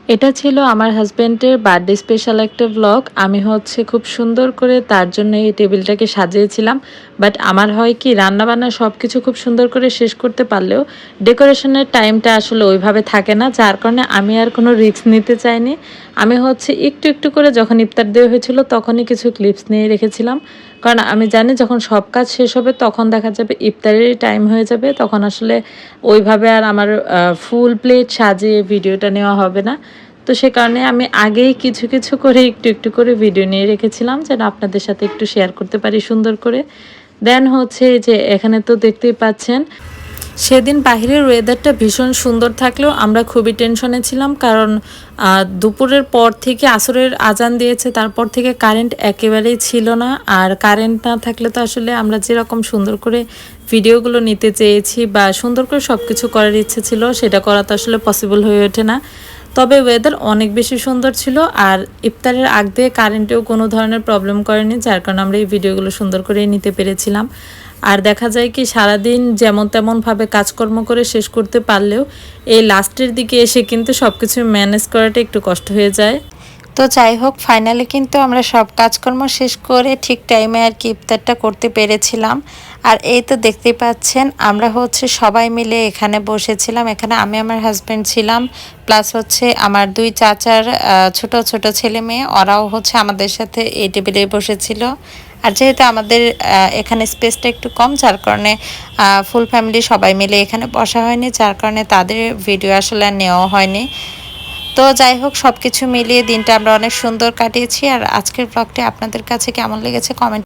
এটা ছিল আমার হাজবেন্ডের বার্থডে স্পেশাল একটা ব্লগ। আমি হচ্ছে খুব সুন্দর করে তার জন্য এই টেবিলটাকে সাজিয়েছিলাম। বাট আমার হয় কি রান্নাবান্না সব কিছু খুব সুন্দর করে শেষ করতে পারলেও ডেকোরেশনের টাইমটা আসলে ওইভাবে থাকে না, যার কারণে আমি আর কোনো রিস্ক নিতে চাইনি। আমি হচ্ছে একটু একটু করে যখন ইফতার দেওয়া হয়েছিল তখনই কিছু ক্লিপস নিয়ে রেখেছিলাম, কারণ আমি জানি যখন সব কাজ শেষ হবে তখন দেখা যাবে ইফতারেরই টাইম হয়ে যাবে, তখন আসলে ওইভাবে আর আমার ফুল প্লেট সাজিয়ে ভিডিওটা নেওয়া হবে না। তো সে কারণে আমি আগেই কিছু কিছু করে একটু একটু করে ভিডিও নিয়ে রেখেছিলাম যেন আপনাদের সাথে একটু শেয়ার করতে পারি সুন্দর করে। দেন হচ্ছে যে এখানে তো দেখতেই পাচ্ছেন সেদিন বাহিরের ওয়েদারটা ভীষণ সুন্দর থাকলেও আমরা খুবই টেনশনে ছিলাম, কারণ দুপুরের পর থেকে আসরের আজান দিয়েছে, তারপর থেকে কারেন্ট একেবারেই ছিল না। আর কারেন্ট না থাকলে তো আসলে আমরা যেরকম সুন্দর করে ভিডিওগুলো নিতে চেয়েছি বা সুন্দর করে সব কিছু করার ইচ্ছে ছিল সেটা করা তো আসলে পসিবল হয়ে ওঠে না। তবে ওয়েদার অনেক বেশি সুন্দর ছিল, আর ইফতারের আগ দিয়ে কারেন্টেও কোনো ধরনের প্রবলেম করেনি, যার কারণে আমরা এই ভিডিওগুলো সুন্দর করেই নিতে পেরেছিলাম। আর দেখা যায় কি সারাদিন যেমন তেমনভাবে কাজকর্ম করে শেষ করতে পারলেও এই লাস্টের দিকে এসে কিন্তু সব কিছু ম্যানেজ করাটা একটু কষ্ট হয়ে যায়। তো যাই হোক, ফাইনালি কিন্তু আমরা সব কাজকর্ম শেষ করে ঠিক টাইমে আর কি ইফতারটা করতে পেরেছিলাম। আর এই তো দেখতেই পাচ্ছেন আমরা হচ্ছে সবাই মিলে এখানে বসেছিলাম। এখানে আমি আমার হাজব্যান্ড ছিলাম, প্লাস হচ্ছে আমার দুই চাচার ছোট ছোট ছেলে মেয়ে, ওরাও হচ্ছে আমাদের সাথে এই টেবিলে বসেছিল। আর যেহেতু আমাদের এখানে স্পেসটা একটু কম, যার কারণে ফুল ফ্যামিলি সবাই মিলে এখানে বসা হয়নি, যার কারণে তাদের ভিডিও আসলে নেওয়া হয়নি। তো যাই হোক, সব কিছু মিলিয়ে দিনটা আমরা অনেক সুন্দর কাটিয়েছি। আর আজকের ব্লগটি আপনাদের কাছে কেমন লেগেছে কমেন্ট